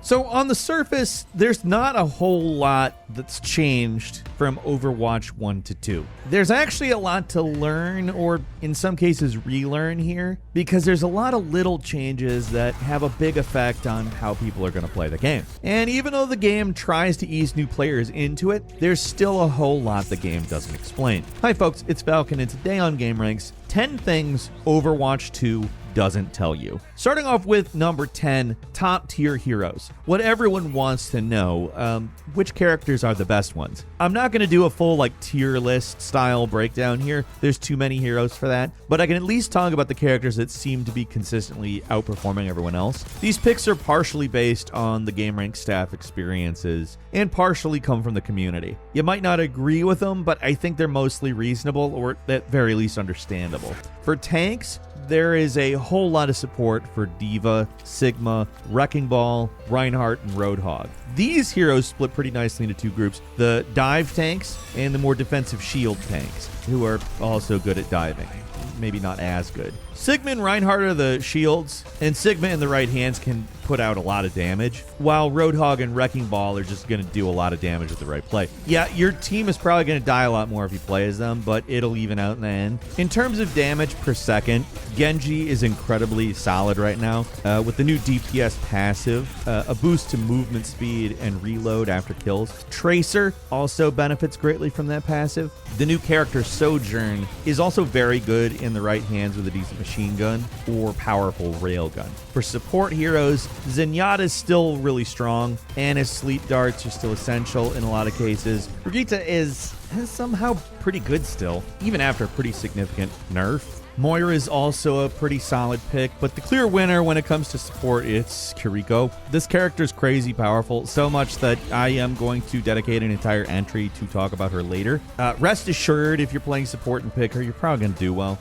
So on the surface, there's not a whole lot that's changed from Overwatch 1 to 2. There's actually a lot to learn, or in some cases relearn here, because there's a lot of little changes that have a big effect on how people are going to play the game. And even though the game tries to ease new players into it, there's still a whole lot the game doesn't explain. Hi folks, it's Falcon, and today on gameranx, 10 things Overwatch 2 doesn't tell you. Starting off with number 10, top tier heroes. What everyone wants to know, which characters are the best ones. I'm not going to do a full tier list style breakdown here. There's too many heroes for that, but I can at least talk about the characters that seem to be consistently outperforming everyone else. These picks are partially based on the gameranx staff experiences and partially come from the community. You might not agree with them, but I think they're mostly reasonable, or at very least understandable. For tanks, there is a whole lot of support for D.Va, Sigma, Wrecking Ball, Reinhardt, and Roadhog. These heroes split pretty nicely into two groups, the dive tanks and the more defensive shield tanks, who are also good at diving. Maybe not as good. Sigma and Reinhardt are the shields, and Sigma in the right hands can put out a lot of damage, while Roadhog and Wrecking Ball are just going to do a lot of damage with the right play. Yeah, your team is probably going to die a lot more if you play as them, but it'll even out in the end. In terms of damage per second, Genji is incredibly solid right now, with the new DPS passive, a boost to movement speed and reload after kills. Tracer also benefits greatly from that passive. The new character Sojourn is also very good in the right hands with a decent machine gun or powerful railgun. For support heroes, Zenyatta is still really strong, and his sleep darts are still essential in a lot of cases. Brigitte is somehow pretty good still, even after a pretty significant nerf. Moira is also a pretty solid pick, but the clear winner when it comes to support, it's Kiriko. This character is crazy powerful, so much that I am going to dedicate an entire entry to talk about her later. Rest assured, if you're playing support and pick her, you're probably going to do well.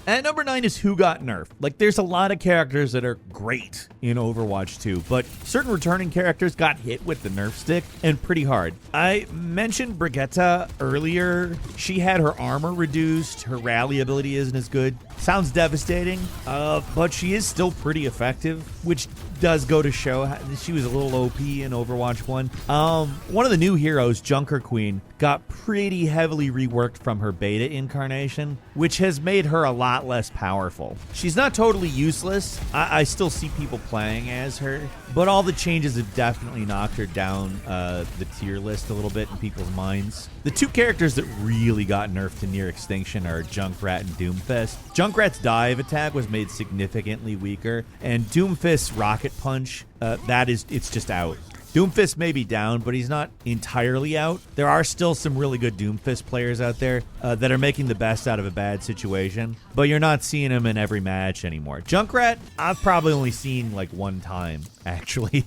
At number 9 is who got nerfed. There's a lot of characters that are great in Overwatch 2, but certain returning characters got hit with the nerf stick, and pretty hard. I mentioned Brigitte earlier. She had her armor reduced, her rally ability isn't as good. Sounds devastating, but she is still pretty effective, which does go to show how she was a little OP in Overwatch 1. One of the new heroes, Junker Queen, got pretty heavily reworked from her beta incarnation, which has made her a lot less powerful. She's not totally useless. I still see people playing as her, but all the changes have definitely knocked her down the tier list a little bit in people's minds. The two characters that really got nerfed to near extinction are Junkrat and Doomfist. Junkrat's dive attack was made significantly weaker, and Doomfist's rocket punch, it's just out. Doomfist may be down, but he's not entirely out. There are still some really good Doomfist players out there that are making the best out of a bad situation, but you're not seeing him in every match anymore. Junkrat, I've probably only seen one time, actually.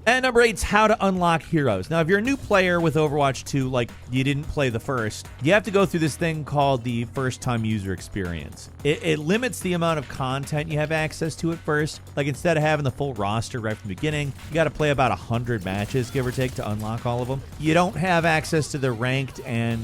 At number 8 is how to unlock heroes. Now, if you're a new player with Overwatch 2, you didn't play the first, you have to go through this thing called the first-time user experience. It limits the amount of content you have access to at first. Instead of having the full roster right from the beginning, you got to play about 100 matches, give or take, to unlock all of them. You don't have access to the ranked and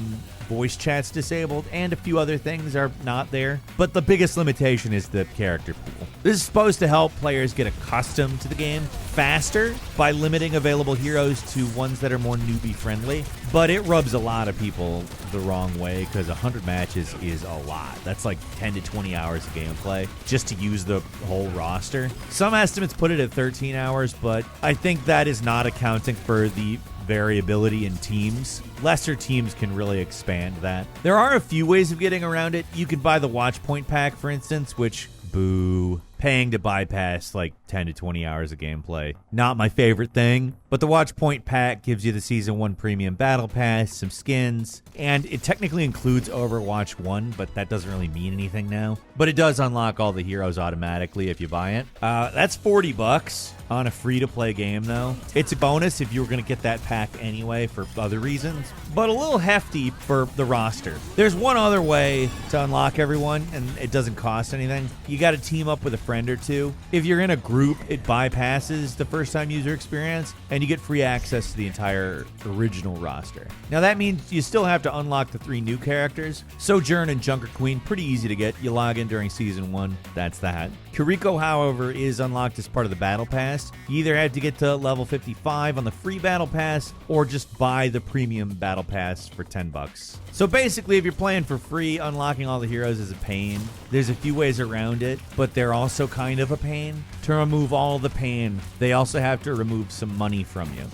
voice chat's disabled, and a few other things are not there. But the biggest limitation is the character pool. This is supposed to help players get accustomed to the game faster by limiting available heroes to ones that are more newbie friendly, but it rubs a lot of people the wrong way because 100 matches is a lot. That's 10 to 20 hours of gameplay just to use the whole roster. Some estimates put it at 13 hours, but I think that is not accounting for the variability in teams. Lesser teams can really expand that. There are a few ways of getting around it. You could buy the Watch Point pack, for instance, which, boo, paying to bypass 10 to 20 hours of gameplay. Not my favorite thing, but the Watch Point pack gives you the Season 1 Premium Battle Pass, some skins, and it technically includes Overwatch 1, but that doesn't really mean anything now. But it does unlock all the heroes automatically if you buy it. That's $40 on a free-to-play game, though. It's a bonus if you were going to get that pack anyway for other reasons, but a little hefty for the roster. There's one other way to unlock everyone, and it doesn't cost anything. You got to team up with a friend or two. If you're in a group, it bypasses the first-time user experience, and you get free access to the entire original roster. Now, that means you still have to unlock the 3 new characters. Sojourn and Junker Queen, pretty easy to get. You log in during Season 1. That's that. Kiriko, however, is unlocked as part of the Battle Pass. You either have to get to level 55 on the free Battle Pass or just buy the premium Battle Pass for $10. So basically, if you're playing for free, unlocking all the heroes is a pain. There's a few ways around it, but they're also kind of a pain. To remove all the pain, they also have to remove some money from you.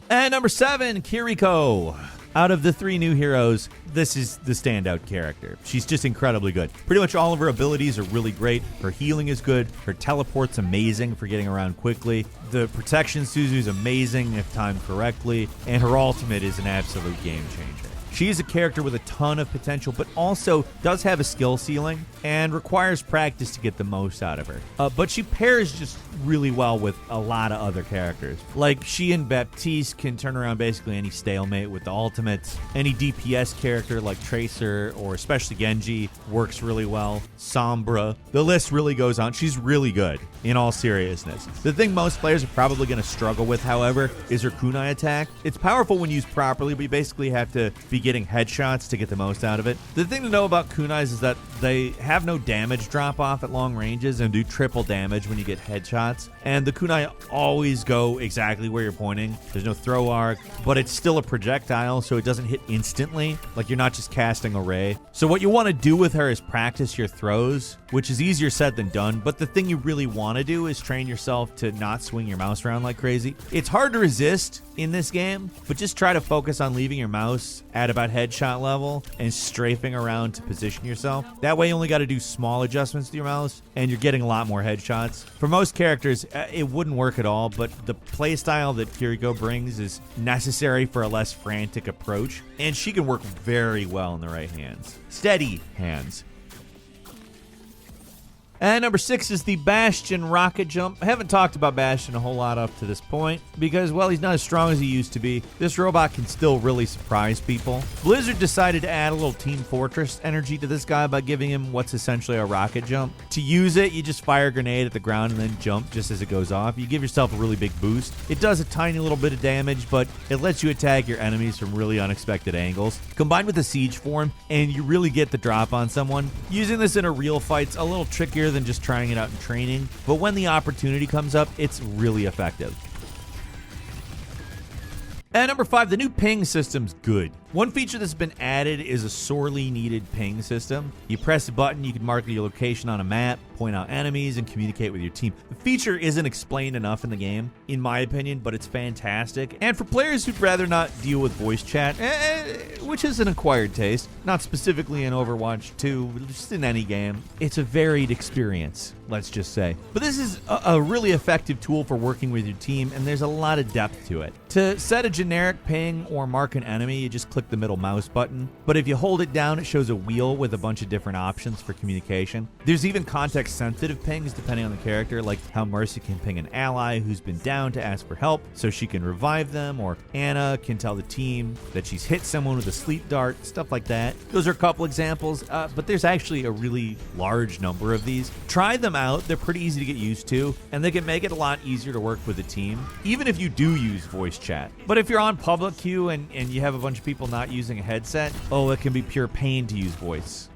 And number 7, Kiriko. Out of the 3 new heroes, this is the standout character. She's just incredibly good. Pretty much all of her abilities are really great. Her healing is good. Her teleport's amazing for getting around quickly. The protection Suzu's amazing if timed correctly. And her ultimate is an absolute game changer. She is a character with a ton of potential, but also does have a skill ceiling and requires practice to get the most out of her. But she pairs just really well with a lot of other characters. Like, she and Baptiste can turn around basically any stalemate with the ultimates. Any DPS character like Tracer or especially Genji works really well. Sombra. The list really goes on. She's really good, in all seriousness. The thing most players are probably going to struggle with, however, is her kunai attack. It's powerful when used properly, but you basically have to be getting headshots to get the most out of it. The thing to know about kunais is that they have no damage drop off at long ranges and do triple damage when you get headshots. And the kunai always go exactly where you're pointing. There's no throw arc, but it's still a projectile, so it doesn't hit instantly. Like, you're not just casting a ray. So what you want to do with her is practice your throws, which is easier said than done. But the thing you really want to do is train yourself to not swing your mouse around like crazy. It's hard to resist in this game, but just try to focus on leaving your mouse at about headshot level and strafing around to position yourself. That way you only got to do small adjustments to your mouse and you're getting a lot more headshots. For most characters, it wouldn't work at all, but the playstyle that Kiriko brings is necessary for a less frantic approach, and she can work very well in the right hands. Steady hands. And number 6 is the Bastion rocket jump. I haven't talked about Bastion a whole lot up to this point because, well, he's not as strong as he used to be. This robot can still really surprise people. Blizzard decided to add a little Team Fortress energy to this guy by giving him what's essentially a rocket jump. To use it, you just fire a grenade at the ground and then jump just as it goes off. You give yourself a really big boost. It does a tiny little bit of damage, but it lets you attack your enemies from really unexpected angles. Combined with the siege form, and you really get the drop on someone. Using this in a real fight's a little trickier than just trying it out in training, but when the opportunity comes up, it's really effective. And number 5, the new ping system's good. One feature that's been added is a sorely needed ping system. You press a button, you can mark your location on a map, point out enemies, and communicate with your team. The feature isn't explained enough in the game, in my opinion, but it's fantastic. And for players who'd rather not deal with voice chat, which is an acquired taste, not specifically in Overwatch 2, just in any game, it's a varied experience, let's just say. But this is a really effective tool for working with your team, and there's a lot of depth to it. To set a generic ping or mark an enemy, you just click the middle mouse button, but if you hold it down, it shows a wheel with a bunch of different options for communication. There's even context-sensitive pings depending on the character, like how Mercy can ping an ally who's been down to ask for help so she can revive them, or Anna can tell the team that she's hit someone with a sleep dart, stuff like that. Those are a couple examples, but there's actually a really large number of these. Try them out. They're pretty easy to get used to, and they can make it a lot easier to work with a team, even if you do use voice chat. But if you're on public queue and you have a bunch of people not using a headset, it can be pure pain to use voice.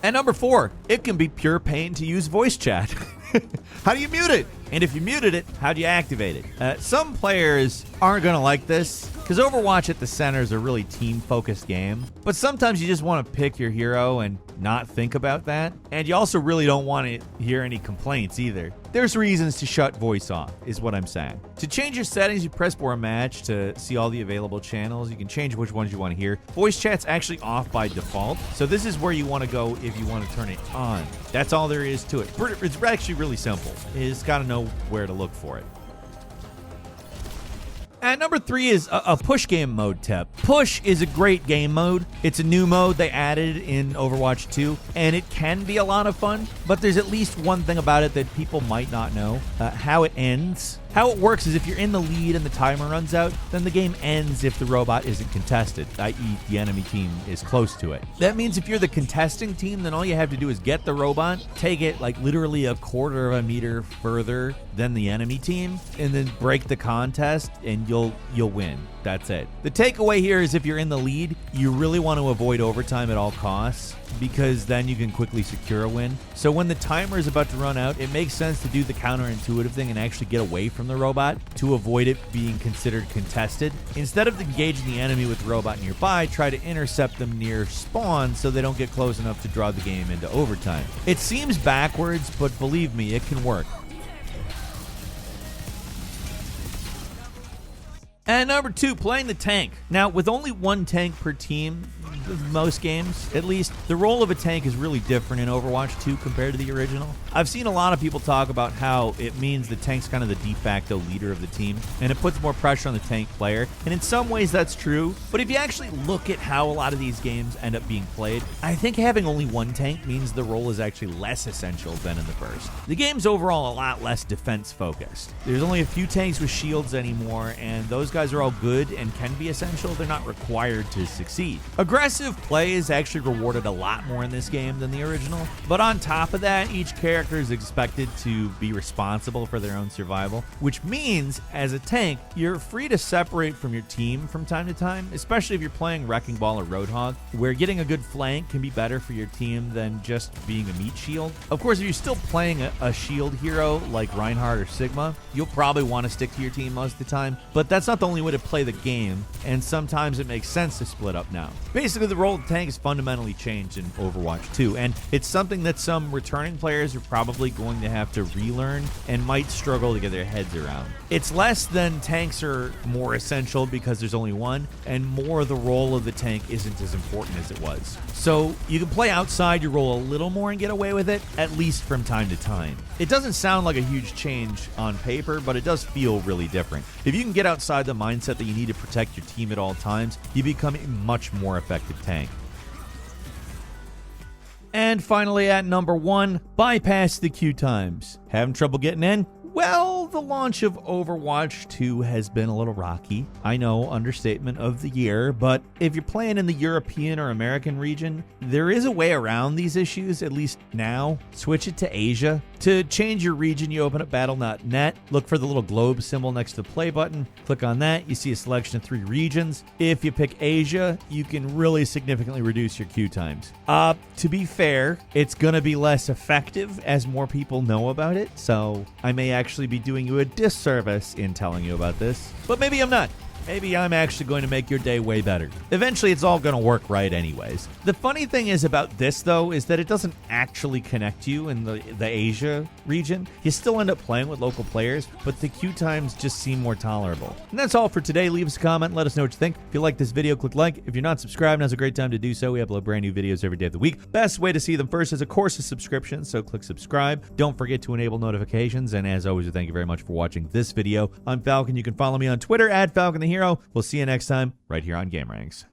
And number 4, it can be pure pain to use voice chat. How do you mute it? And if you muted it, how do you activate it? Some players aren't going to like this, because Overwatch at the center is a really team-focused game. But sometimes you just want to pick your hero and not think about that. And you also really don't want to hear any complaints either. There's reasons to shut voice off, is what I'm saying. To change your settings, you press for a match to see all the available channels. You can change which ones you want to hear. Voice chat's actually off by default, so this is where you want to go if you want to turn it on. That's all there is to it. It's actually really simple. You just got to know where to look for it. And number 3 is a push game mode tip. Push is a great game mode. It's a new mode they added in Overwatch 2, and it can be a lot of fun, but there's at least one thing about it that people might not know. How it ends How it works is if you're in the lead and the timer runs out, then the game ends if the robot isn't contested, i.e. the enemy team is close to it. That means if you're the contesting team, then all you have to do is get the robot, take it like literally a quarter of a meter further than the enemy team, and then break the contest, and you'll win. That's it. The takeaway here is if you're in the lead, you really want to avoid overtime at all costs, because then you can quickly secure a win. So when the timer is about to run out, it makes sense to do the counterintuitive thing and actually get away from the robot to avoid it being considered contested. Instead of engaging the enemy with the robot nearby, try to intercept them near spawn so they don't get close enough to draw the game into overtime. It seems backwards, but believe me, it can work. And number 2, playing the tank. Now, with only one tank per team, most games, at least, the role of a tank is really different in Overwatch 2 compared to the original. I've seen a lot of people talk about how it means the tank's kind of the de facto leader of the team, and it puts more pressure on the tank player, and in some ways that's true, but if you actually look at how a lot of these games end up being played, I think having only one tank means the role is actually less essential than in the first. The game's overall a lot less defense focused. There's only a few tanks with shields anymore, and those guys are all good and can be essential. They're not required to succeed. Aggressive play is actually rewarded a lot more in this game than the original, but on top of that, each character is expected to be responsible for their own survival, which means as a tank, you're free to separate from your team from time to time, especially if you're playing Wrecking Ball or Roadhog, where getting a good flank can be better for your team than just being a meat shield. Of course, if you're still playing a shield hero like Reinhardt or Sigma, you'll probably want to stick to your team most of the time, but that's not the only way to play the game, and sometimes it makes sense to split up now. Basically, the role of the tank has fundamentally changed in Overwatch 2, and it's something that some returning players are probably going to have to relearn and might struggle to get their heads around. It's less than tanks are more essential because there's only one, and more the role of the tank isn't as important as it was. So you can play outside your role a little more and get away with it, at least from time to time. It doesn't sound like a huge change on paper, but it does feel really different. If you can get outside the mindset that you need to protect your team at all times, you become a much more effective tank. And finally, at number 1, bypass the queue times. Having trouble getting in? Well, the launch of Overwatch 2 has been a little rocky. I know, understatement of the year, but if you're playing in the European or American region, there is a way around these issues, at least now. Switch it to Asia. To change your region, you open up battle.net, look for the little globe symbol next to the play button, click on that, you see a selection of 3 regions. If you pick Asia, you can really significantly reduce your queue times. To be fair, it's gonna be less effective as more people know about it, so I may actually be doing you a disservice in telling you about this, but maybe I'm not. Maybe I'm actually going to make your day way better. Eventually, it's all going to work right anyways. The funny thing is about this, though, is that it doesn't actually connect you in the Asia region. You still end up playing with local players, but the queue times just seem more tolerable. And that's all for today. Leave us a comment and let us know what you think. If you like this video, click like. If you're not subscribed, now's a great time to do so. We upload brand new videos every day of the week. Best way to see them first is, of course, a subscription, so click subscribe. Don't forget to enable notifications, and as always, thank you very much for watching this video. I'm Falcon. You can follow me on Twitter at Falcon the Hero. We'll see you next time right here on gameranx.